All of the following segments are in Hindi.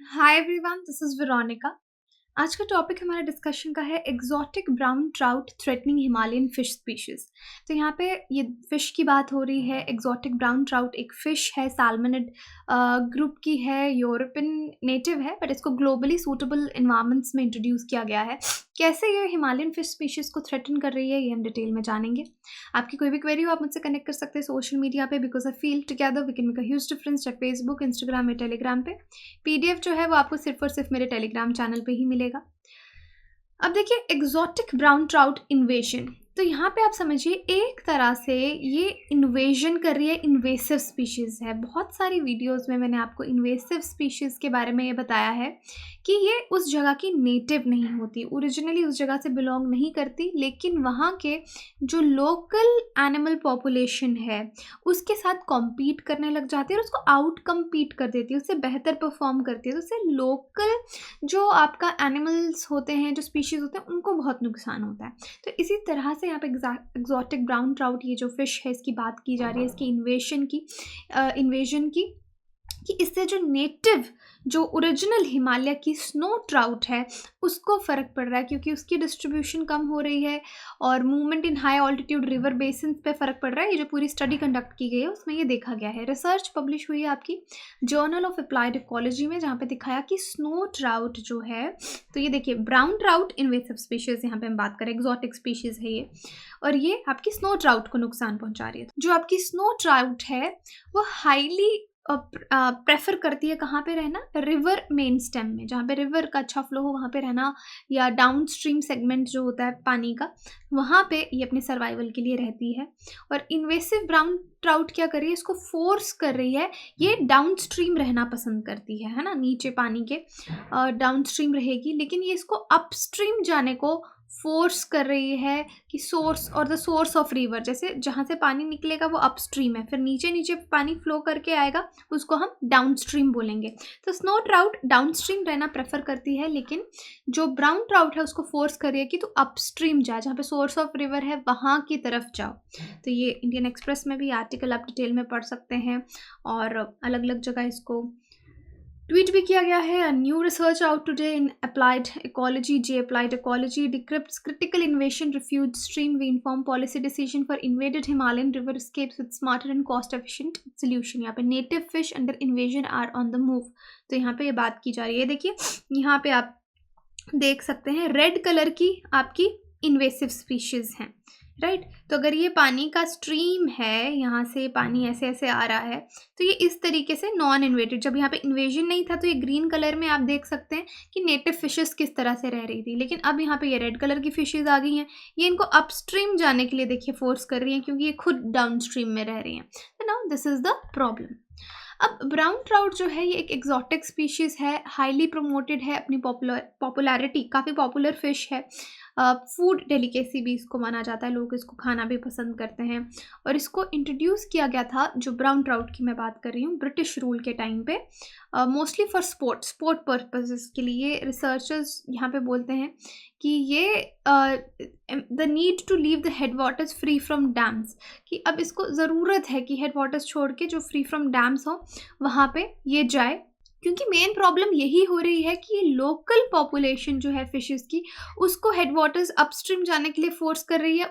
Hi everyone, this is Veronica. आज का टॉपिक हमारा डिस्कशन का है exotic brown trout threatening Himalayan fish species. तो यहाँ पे ये फिश की बात हो रही है। एग्जॉटिक ब्राउन ट्राउट एक फिश है, साल्मोनिड ग्रुप की है, यूरोपियन नेटिव है, बट इसको ग्लोबली सूटेबल इन्वायरमेंट्स में इंट्रोड्यूस किया गया है। कैसे ये हिमालयन फिश स्पीशीज को थ्रेटन कर रही है, ये हम डिटेल में जानेंगे। आपकी कोई भी क्वेरी हो आप मुझसे कनेक्ट कर सकते हैं सोशल मीडिया पे, because I feel together we can make a huge difference, चाहे फेसबुक, इंस्टाग्राम या टेलीग्राम पे। पीडीएफ जो है वो आपको सिर्फ और सिर्फ मेरे टेलीग्राम चैनल पे ही मिलेगा। अब देखिए, एग्जॉटिक ब्राउन ट्राउट इन्वेजन, तो यहाँ पे आप समझिए एक तरह से ये इन्वेजन कर रही है, इन्वेसिव स्पीशीज़ है। बहुत सारी वीडियोस में मैंने आपको इन्वेसिव स्पीशीज़ के बारे में ये बताया है कि ये उस जगह की नेटिव नहीं होती, ओरिजिनली उस जगह से बिलोंग नहीं करती, लेकिन वहाँ के जो लोकल एनिमल पॉपुलेशन है उसके साथ कॉम्पीट करने लग जाती है और उसको आउट कम्पीट कर देती है, उससे बेहतर परफॉर्म करती है। तो उससे लोकल जो आपका एनिमल्स होते हैं, जो स्पीशीज़ होते हैं, उनको बहुत नुकसान होता है। तो इसी तरह से यहाँ पे एग्जॉटिक ब्राउन ट्राउट, ये जो फिश है, इसकी बात की जा रही है, इसकी इन्वेजन की कि इससे जो नेटिव, जो ओरिजिनल हिमालय की स्नो ट्राउट है, उसको फ़र्क पड़ रहा है, क्योंकि उसकी डिस्ट्रीब्यूशन कम हो रही है और movement in high altitude river basin पे फ़र्क पड़ रहा है। ये जो पूरी स्टडी कंडक्ट की गई है उसमें ये देखा गया है। रिसर्च पब्लिश हुई है आपकी जर्नल ऑफ अप्लाइड इकोलॉजी में, जहाँ पे दिखाया कि स्नो ट्राउट जो है, तो ये देखिए ब्राउन ट्राउट इन्वेसिव स्पीशीज़, यहाँ पे हम बात करें एग्जॉटिक स्पीशीज़ है ये, और ये आपकी स्नो ट्राउट को नुकसान पहुँचा रही है। जो आपकी स्नो ट्राउट है वो हाईली प्रेफर करती है कहाँ पे रहना, रिवर मेन स्टेम में, जहाँ पे रिवर का अच्छा फ्लो हो वहाँ पे रहना, या डाउन स्ट्रीम सेगमेंट जो होता है पानी का, वहाँ पे ये अपने सर्वाइवल के लिए रहती है। और इन्वेसिव ब्राउन ट्राउट क्या कर रही है, इसको फोर्स कर रही है, ये डाउन स्ट्रीम रहना पसंद करती है ना, नीचे पानी के डाउन स्ट्रीम रहेगी, लेकिन ये इसको अपस्ट्रीम जाने को फोर्स कर रही है कि सोर्स और द सोर्स ऑफ रिवर, जैसे जहाँ से पानी निकलेगा वो अपस्ट्रीम है, फिर नीचे नीचे पानी फ्लो करके आएगा, उसको हम डाउनस्ट्रीम बोलेंगे। तो स्नो ट्राउट डाउनस्ट्रीम रहना प्रेफर करती है, लेकिन जो ब्राउन ट्राउट है उसको फोर्स कर रही है कि तू अपस्ट्रीम जा, जहाँ पे सोर्स ऑफ रिवर है वहाँ की तरफ जाओ। तो ये इंडियन एक्सप्रेस में भी आर्टिकल आप डिटेल में पढ़ सकते हैं, और अलग अलग जगह इसको ट्वीट भी किया गया है। New research out today in applied ecology, J applied ecology decrypts critical invasion refuge stream we inform policy decision for invaded Himalayan riverscapes with smarter and cost efficient solution. यहाँ पे native fish under invasion are on the move, तो यहाँ पे ये बात की जा रही है। देखिए यहाँ पे आप देख सकते हैं रेड कलर की आपकी इन्वेसिव स्पीशीज हैं, राइट। तो अगर ये पानी का स्ट्रीम है, यहाँ से पानी ऐसे ऐसे आ रहा है, तो ये इस तरीके से नॉन इन्वेटेड, जब यहाँ पे इन्वेजन नहीं था तो ये ग्रीन कलर में आप देख सकते हैं कि नेटिव फिशेस किस तरह से रह रही थी, लेकिन अब यहाँ पे ये रेड कलर की फिशेज आ गई हैं, ये इनको अपस्ट्रीम जाने के लिए देखिए फोर्स कर रही हैं, क्योंकि ये खुद डाउन स्ट्रीम में रह रही हैं। तो now this is the problem. अब ब्राउन ट्राउट जो है ये एक एग्जॉटिक स्पीशीज़ है, हाईली प्रमोटेड है, अपनी पॉपुलैरिटी, काफ़ी पॉपुलर फिश है, फूड डेलिकेसी भी इसको माना जाता है, लोग इसको खाना भी पसंद करते हैं। और इसको इंट्रोड्यूस किया गया था, जो ब्राउन ट्राउट की मैं बात कर रही हूँ, ब्रिटिश रूल के टाइम पे, मोस्टली फॉर स्पोर्ट पर्पसेस के लिए। रिसर्चर्स यहाँ पे बोलते हैं कि ये the need to leave the headwaters free from dams, कि अब इसको ज़रूरत है कि हेड वाटर्स छोड़ के जो फ्री फ्रॉम डैम्स हो वहाँ पे ये जाए, क्योंकि मेन प्रॉब्लम यही हो रही है कि ये लोकल पॉपुलेशन जो है फिशेस की, उसको हेड वाटर्स अपस्ट्रीम जाने के लिए फोर्स कर रही है,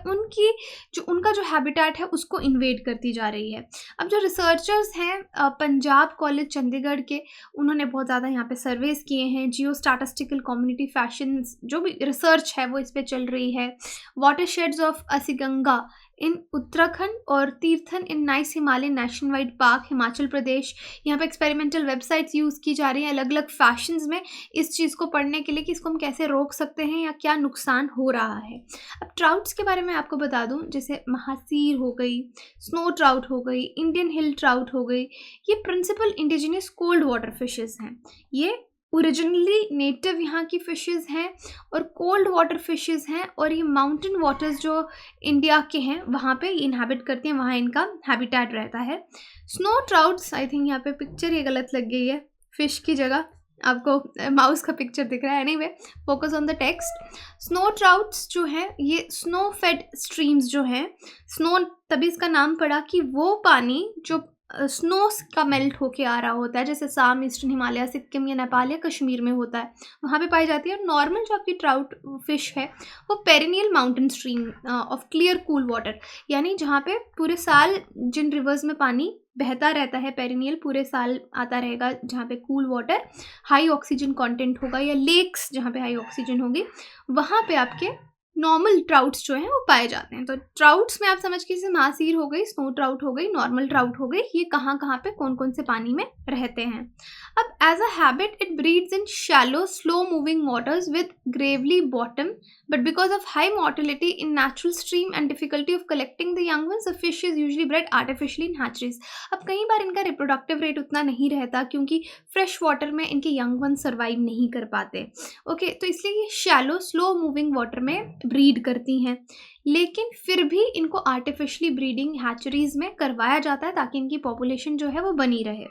उनका जो हैबिटेट है उसको इन्वेड करती जा रही है। अब जो रिसर्चर्स हैं पंजाब कॉलेज चंडीगढ़ के, उन्होंने बहुत ज़्यादा यहाँ पे सर्वेस किए हैं, जियो स्टैटिस्टिकल कम्युनिटी फैशंस जो भी रिसर्च है वो इस पर चल रही है। वाटरशेड्स ऑफ असीगंगा इन उत्तराखंड और Tirthan in nice Himalayan national wide park Himachal Pradesh, यहाँ पे एक्सपेरिमेंटल वेबसाइट्स यूज़ की जा रही हैं अलग अलग फैशंस में, इस चीज़ को पढ़ने के लिए कि इसको हम कैसे रोक सकते हैं या क्या नुकसान हो रहा है। अब ट्राउट्स के बारे में आपको बता दूं, जैसे महासीर हो गई, स्नो ट्राउट हो गई, इंडियन हिल ट्राउट हो गई, ये principal indigenous cold water fishes हैं। ये ओरिजिनली नेटिव यहाँ की फ़िशेज़ हैं और कोल्ड वाटर फिशेज़ हैं, और ये माउंटेन वाटर्स जो इंडिया के हैं वहाँ पे इनहैबिट करती हैं, वहाँ इनका हैबिटेट रहता है। स्नो ट्राउट्स, आई थिंक यहाँ पे पिक्चर ये गलत लग गई है, फ़िश की जगह आपको माउस का पिक्चर दिख रहा है। Anyway, focus on the text. Snow trouts जो हैं ये स्नो फेड स्ट्रीम्स जो हैं, स्नो तभी इसका नाम पड़ा कि वो पानी जो स्नोस का मेल्ट होके आ रहा होता है, जैसे साम ईस्टर्न हिमालय, सिक्किम या नेपाल या कश्मीर में होता है, वहाँ पे पाई जाती है। और नॉर्मल जो आपकी ट्राउट फिश है वो perennial mountain stream of clear cool water, यानी जहाँ पे पूरे साल जिन रिवर्स में पानी बहता रहता है, पेरिनियल पूरे साल आता रहेगा, जहाँ पे cool water, high oxygen content होगा, या लेक्स जहाँ पे हाई ऑक्सीजन होगी, वहाँ पे आपके नॉर्मल ट्राउट्स जो हैं वो पाए जाते हैं। तो ट्राउट्स में आप समझ के, जैसे महासीर हो गई, स्नो ट्राउट हो गई, नॉर्मल ट्राउट हो गई, ये कहाँ कहाँ पे कौन कौन से पानी में रहते हैं। अब as a habit it breeds in shallow slow moving waters with gravelly bottom, but because of high mortality in natural stream and difficulty of collecting the young ones, the fish is usually bred artificially in hatcheries. अब कई बार इनका रिप्रोडक्टिव रेट उतना नहीं रहता, क्योंकि फ्रेश वाटर में इनके यंग वंस सर्वाइव नहीं कर पाते। ओके, तो इसलिए ये शैलो स्लो मूविंग वाटर में ब्रीड करती हैं, लेकिन फिर भी इनको आर्टिफिशियली ब्रीडिंग हैचरीज में करवाया जाता है ताकि इनकी पॉपुलेशन जो है वो बनी रहे।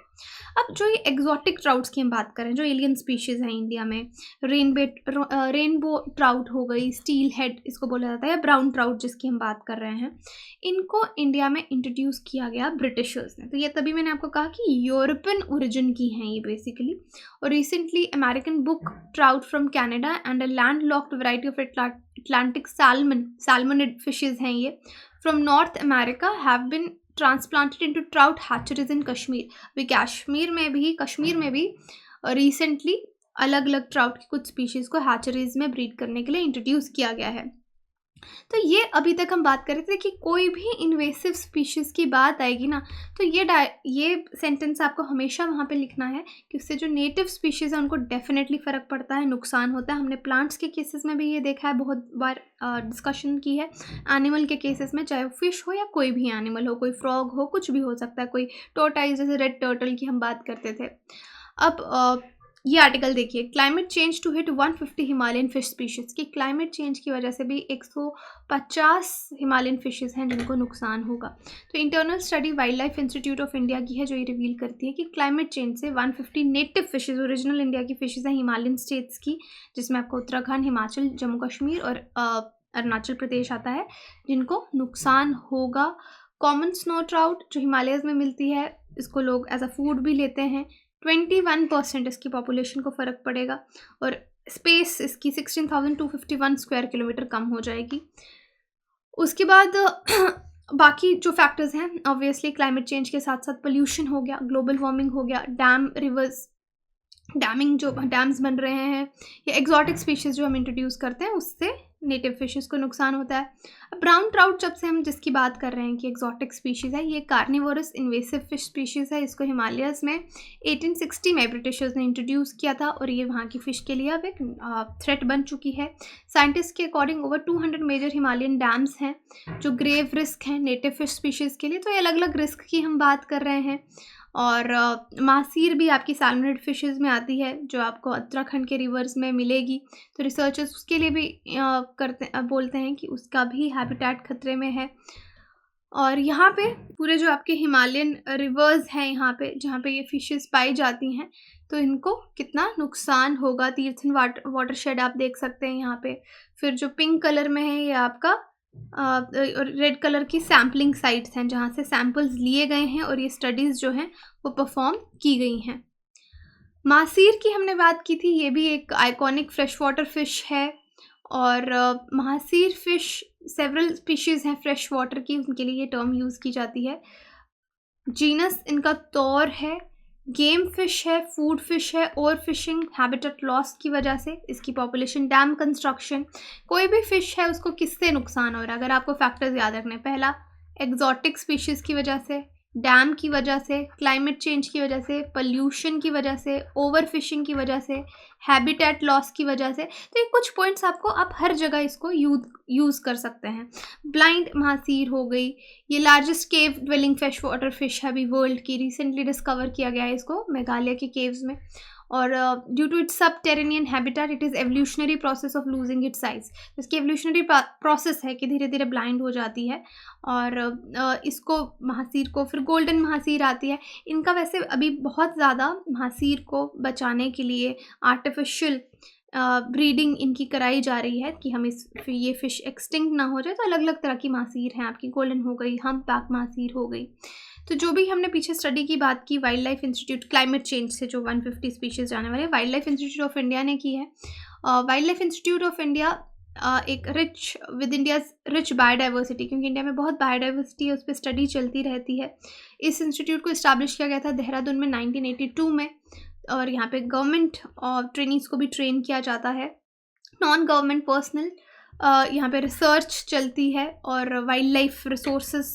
अब जो ये एग्जॉटिक ट्राउट्स की हम बात करें, जो एलियन स्पीशीज़ हैं इंडिया में, रेनबो ट्राउट हो गई, स्टील हेड इसको बोला जाता है, या ब्राउन ट्राउट जिसकी हम बात कर रहे हैं, इनको इंडिया में इंट्रोड्यूस किया गया ब्रिटिशर्स ने। तो ये तभी मैंने आपको कहा कि यूरोपियन ओरिजिन की हैं ये बेसिकली। और recently American book trout from Canada and a land locked variety of Atlantic salmonid fishes हैं ये from North America have been transplanted into trout hatcheries in Kashmir। अभी कश्मीर में भी रिसेंटली अलग अलग ट्राउट की कुछ स्पीशीज़ को हैचरीज में ब्रीड करने के लिए इंट्रोड्यूस किया गया है। तो ये अभी तक हम बात कर रहे थे कि कोई भी इन्वेसिव स्पीशीज़ की बात आएगी ना, तो ये सेंटेंस आपको हमेशा वहाँ पे लिखना है कि उससे जो नेटिव स्पीशीज़ है उनको डेफिनेटली फ़र्क पड़ता है, नुकसान होता है। हमने प्लांट्स के केसेस में भी ये देखा है, बहुत बार डिस्कशन की है। एनिमल के केसेस में, चाहे वो फिश हो या कोई भी एनिमल हो, कोई फ्रॉग हो, कुछ भी हो सकता है, कोई टोर्टाइज, जैसे रेड टर्टल की हम बात करते थे। अब ये आर्टिकल देखिए, climate change to hit 150 Himalayan fish species, की क्लाइमेट चेंज की वजह से भी 150 हिमालयन फिशेज़ हैं जिनको नुकसान होगा। तो internal study wild life institute of India की है, जो ये रिवील करती है कि क्लाइमेट चेंज से 150 नेटिव फिशेज़, ओरिजिनल इंडिया की फिशेज़ हैं हिमालयन स्टेट्स की, जिसमें आपको उत्तराखंड, हिमाचल, जम्मू कश्मीर और अरुणाचल प्रदेश आता है, जिनको नुकसान होगा। कॉमन स्नो ट्राउट जो हिमालयज़ में मिलती है, इसको लोग एज अ फूड भी लेते हैं। 21% इसकी पॉपुलेशन को फ़र्क पड़ेगा, और स्पेस इसकी 16,251 स्क्वायर किलोमीटर कम हो जाएगी। उसके बाद बाकी जो फैक्टर्स हैं, ऑब्वियसली क्लाइमेट चेंज के साथ साथ पोल्यूशन हो गया, ग्लोबल वार्मिंग हो गया, डैम्स बन रहे हैं, या एग्जॉटिक स्पीशीज़ जो हम इंट्रोड्यूस करते हैं उससे नेटिव फिशेस को नुकसान होता है। अब ब्राउन ट्राउट जब से हम जिसकी बात कर रहे हैं कि एग्जॉटिक स्पीशीज़ है, ये कार्निवोरस इन्वेसिव फिश स्पीशीज़ है। इसको हिमालयस में 1860 में ब्रिटिशर्स ने इंट्रोड्यूस किया था, और ये वहाँ की फ़िश के लिए अब एक थ्रेट बन चुकी है। साइंटिस्ट के according over 200 major Himalayan dams हैं जो ग्रेव रिस्क हैं नेटिव फिश स्पीशीज़ के लिए। तो ये अलग अलग रिस्क की हम बात कर रहे हैं। और मासीर भी आपकी सैल्मोनिड फिशेज़ में आती है, जो आपको उत्तराखंड के रिवर्स में मिलेगी। तो रिसर्चर्स उसके लिए भी बोलते हैं कि उसका भी हैबिटेट खतरे में है। और यहाँ पे पूरे जो आपके हिमालयन रिवर्स हैं, यहाँ पे जहाँ पे ये फिशेस पाई जाती हैं, तो इनको कितना नुकसान होगा। तीर्थन वाटरशेड आप देख सकते हैं यहाँ पे। फिर जो पिंक कलर में है, ये आपका रेड कलर की सैम्पलिंग साइट्स हैं, जहाँ से सैम्पल्स लिए गए हैं और ये स्टडीज़ जो हैं वो परफॉर्म की गई हैं। मासीर की हमने बात की थी, ये भी एक आइकॉनिक फ्रेश वाटर फिश है। और महासीर फिश सेवरल स्पीशीज़ हैं फ्रेश वाटर की, उनके लिए ये टर्म यूज़ की जाती है। जीनस इनका तौर है, गेम फिश है, फूड फिश है, ओवर फिशिंग, हैबिटेट लॉस की वजह से इसकी पॉपुलेशन, डैम कंस्ट्रक्शन। कोई भी फिश है उसको किससे नुकसान हो रहा है, अगर आपको फैक्टर्स याद रखने, पहला एग्जॉटिक स्पीशीज़ की वजह से, डैम की वजह से, क्लाइमेट चेंज की वजह से, पोल्यूशन की वजह से, ओवर फिशिंग की वजह से, हैबिटेट लॉस की वजह से। तो ये कुछ पॉइंट्स आपको, आप हर जगह इसको यूज़ कर सकते हैं। ब्लाइंड महासीर हो गई, ये largest cave dwelling fresh water fish है अभी वर्ल्ड की, रिसेंटली डिस्कवर किया गया है इसको मेघालय के केव्स में। और due to its subterranean habitat it is evolutionary process of losing its size. इसकी एवोल्यूशनरी प्रोसेस है कि धीरे धीरे ब्लाइंड हो जाती है। और इसको महासीर को, फिर गोल्डन महासीर आती है। इनका वैसे अभी बहुत ज़्यादा महासीर को बचाने के लिए आर्टिफिशियल ब्रीडिंग इनकी कराई जा रही है कि हम ये फ़िश एक्सटिंक्ट ना हो जाए। तो अलग अलग तरह की महासीर हैं आपकी, गोल्डन हो गई, हम्प बैक महासीर हो गई। तो जो भी हमने पीछे स्टडी की बात की wild life institute climate change से जो 150 स्पीशीज़ जाने वाले हैं, wild life institute of India ने की है। Wild life institute of India एक विद इंडियाज़ रिच बायोडाइवर्सिटी, क्योंकि इंडिया में बहुत बायोडाइवर्सिटी है, उस पर स्टडी चलती रहती है। इस इंस्टीट्यूट को इस्टेब्लिश किया गया था देहरादून में 1982 में, और यहाँ पे गवर्नमेंट ट्रेनीज़ को भी ट्रेन किया जाता है। नॉन गवर्नमेंट पर्सनल यहाँ पे रिसर्च चलती है, और वाइल्ड लाइफ रिसोर्सेज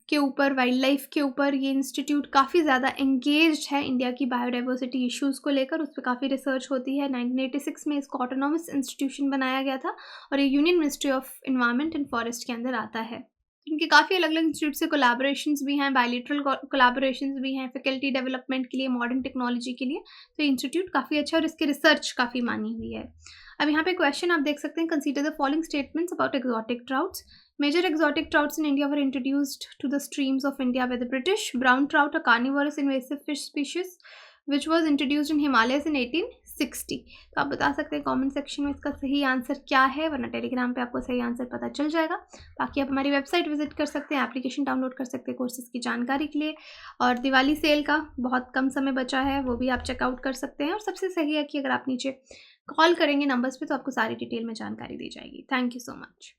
के ऊपर, वाइल्ड लाइफ के ऊपर ये इंस्टीट्यूट काफ़ी ज़्यादा एंगेज्ड है। इंडिया की बायोडाइवर्सिटी इश्यूज़ को लेकर उस पर काफ़ी रिसर्च होती है। 1986 में इसको ऑटोनॉमस इंस्टीट्यूशन बनाया गया था, और ये union ministry of environment and forest के अंदर आता है। इनके काफ़ी अलग अलग इंस्टीट्यूट से कोलैबोरेशंस भी हैं, बायलैटरल कोलैबोरेशंस भी हैं फैकल्टी डेवलपमेंट के लिए, मॉडर्न टेक्नोलॉजी के लिए। तो इंस्टीट्यूट काफ़ी अच्छा है और इसकी रिसर्च काफ़ी मानी हुई है। अब यहाँ पे क्वेश्चन आप देख सकते हैं, consider the following statements about exotic trouts. Major exotic trouts in India were introduced to the streams of India by the British. Brown trout, a carnivorous invasive fish species, which was introduced in Himalayas in 1860. तो आप बता सकते हैं कमेंट सेक्शन में इसका सही आंसर क्या है, वरना टेलीग्राम पे आपको सही आंसर पता चल जाएगा। बाकी आप हमारी वेबसाइट विजिट कर सकते हैं, एप्लीकेशन डाउनलोड कर सकते हैं कोर्सेज की जानकारी के लिए, और दिवाली सेल का बहुत कम समय बचा है, वो भी आप चेकआउट कर सकते हैं। और सबसे सही है कि अगर आप नीचे कॉल करेंगे नंबर्स पे तो आपको सारी डिटेल में जानकारी दी जाएगी। Thank you so much.